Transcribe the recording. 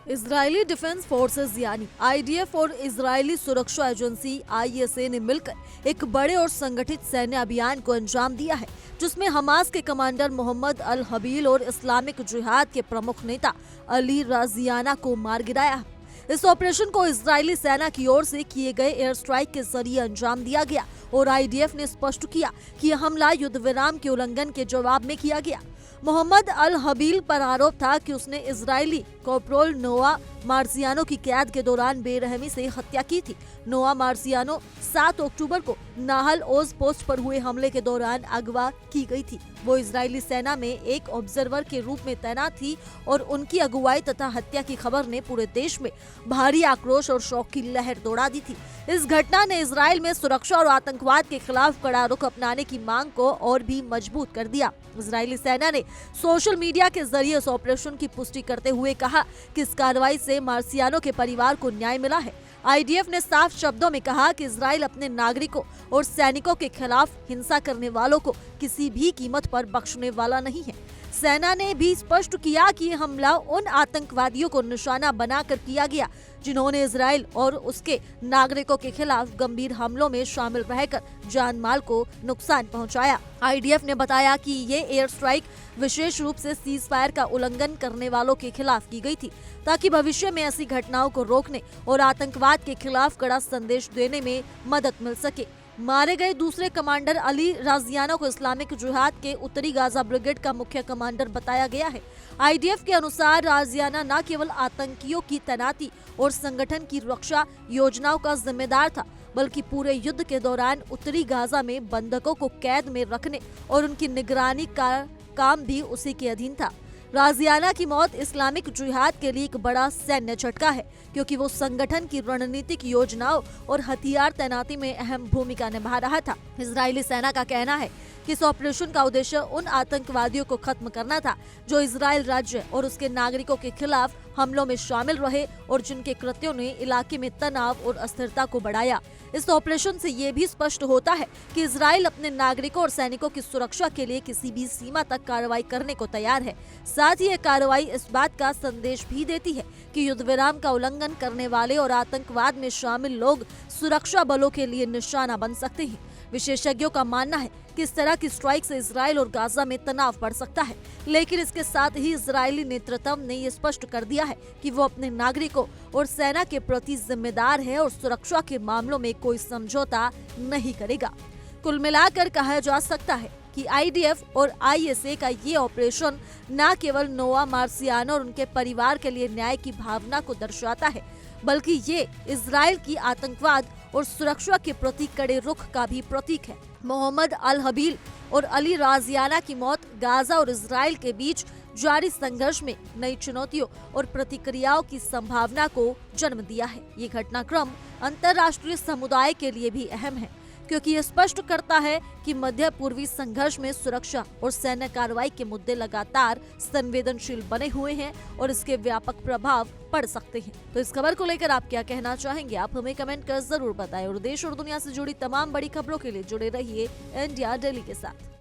Israeli defence forces यानी IDF और Israeli सुरक्षा एजेंसी आईएसए ने मिलकर एक बड़े और संगठित सैन्य अभियान को अंजाम दिया है, जिसमें हमास के कमांडर मोहम्मद अल हबील और इस्लामिक जिहाद के प्रमुख नेता अली राजियाना को मार गिराया है। इस ऑपरेशन को इजरायली सेना की ओर से किए गए एयर स्ट्राइक के जरिए अंजाम दिया गया और आईडीएफ ने स्पष्ट किया कि यह हमला युद्ध विराम के उल्लंघन के जवाब में किया गया। मोहम्मद अल हबील पर आरोप था कि उसने इजरायली कॉर्पोरल नोआ मार्जियानो की कैद के दौरान बेरहमी से हत्या की थी। नोआ मार्जियानो 7 अक्टूबर को नाहल ओज पोस्ट पर हुए हमले के दौरान अगवा की गई थी। वो इजरायली सेना में एक ऑब्जर्वर के रूप में तैनात थी और उनकी अगुवाई तथा हत्या की खबर ने पूरे देश में भारी आक्रोश और शोक की लहर दौड़ा दी थी। इस घटना ने इजराइल में सुरक्षा और आतंकवाद के खिलाफ कड़ा रुख अपनाने की मांग को और भी मजबूत कर दिया। इजरायली सेना ने सोशल मीडिया के जरिए इस ऑपरेशन की पुष्टि करते हुए कहा कि इस कार्रवाई से मार्सियानो के परिवार को न्याय मिला है। आईडीएफ ने साफ शब्दों में कहा कि इजराइल अपने नागरिकों और सैनिकों के खिलाफ हिंसा करने वालों को किसी भी कीमत पर बख्शने वाला नहीं है। सेना ने भी स्पष्ट किया कि यह हमला उन आतंकवादियों को निशाना बनाकर किया गया जिन्होंने इजराइल और उसके नागरिकों के खिलाफ गंभीर हमलों में शामिल रहकर जान माल को नुकसान पहुंचाया। आईडीएफ ने बताया कि ये एयर स्ट्राइक विशेष रूप से सीज फायर का उल्लंघन करने वालों के खिलाफ की गई थी, ताकि भविष्य में ऐसी घटनाओं को रोकने और आतंकवाद के खिलाफ कड़ा संदेश देने में मदद मिल सके। मारे गए दूसरे कमांडर अली राजियाना को इस्लामिक जिहाद के उत्तरी गाजा ब्रिगेड का मुख्य कमांडर बताया गया है। आईडीएफ के अनुसार राजियाना न केवल आतंकियों की तैनाती और संगठन की रक्षा योजनाओं का जिम्मेदार था, बल्कि पूरे युद्ध के दौरान उत्तरी गाजा में बंधकों को कैद में रखने और उनकी निगरानी का काम भी उसी के अधीन था। राजियाना की मौत इस्लामिक जिहाद के लिए एक बड़ा सैन्य झटका है, क्योंकि वो संगठन की रणनीतिक योजनाओं और हथियार तैनाती में अहम भूमिका निभा रहा था। इजरायली सेना का कहना है कि इस ऑपरेशन का उद्देश्य उन आतंकवादियों को खत्म करना था जो इजराइल राज्य और उसके नागरिकों के खिलाफ हमलों में शामिल रहे और जिनके कृत्यों ने इलाके में तनाव और अस्थिरता को बढ़ाया। इस ऑपरेशन से ये भी स्पष्ट होता है कि इजराइल अपने नागरिकों और सैनिकों की सुरक्षा के लिए किसी भी सीमा तक कार्रवाई करने को तैयार है। साथ ही ये कार्रवाई इस बात का संदेश भी देती है कि युद्ध विराम का उल्लंघन करने वाले और आतंकवाद में शामिल लोग सुरक्षा बलों के लिए निशाना बन सकते हैं। विशेषज्ञों का मानना है कि इस तरह की स्ट्राइक से इजराइल और गाजा में तनाव बढ़ सकता है, लेकिन इसके साथ ही इजरायली नेतृत्व ने ये स्पष्ट कर दिया है कि वो अपने नागरिकों और सेना के प्रति जिम्मेदार है और सुरक्षा के मामलों में कोई समझौता नहीं करेगा। कुल मिलाकर कहा जा सकता है कि आईडीएफ और आईएसए का ये ऑपरेशन न केवल नोआ मार्सियानो और उनके परिवार के लिए न्याय की भावना को दर्शाता है, बल्कि ये इजराइल की आतंकवाद और सुरक्षा के प्रति कड़े रुख का भी प्रतीक है। मोहम्मद अल हबील और अली राजियाना की मौत गाजा और इजराइल के बीच जारी संघर्ष में नई चुनौतियों और प्रतिक्रियाओं की संभावना को जन्म दिया है। ये घटनाक्रम अंतर्राष्ट्रीय समुदाय के लिए भी अहम है, क्योंकि ये स्पष्ट करता है कि मध्य पूर्वी संघर्ष में सुरक्षा और सैन्य कार्रवाई के मुद्दे लगातार संवेदनशील बने हुए हैं और इसके व्यापक प्रभाव पड़ सकते हैं। तो इस खबर को लेकर आप क्या कहना चाहेंगे, आप हमें कमेंट कर जरूर बताएं और देश और दुनिया से जुड़ी तमाम बड़ी खबरों के लिए जुड़े रहिए इंडिया डेली के साथ।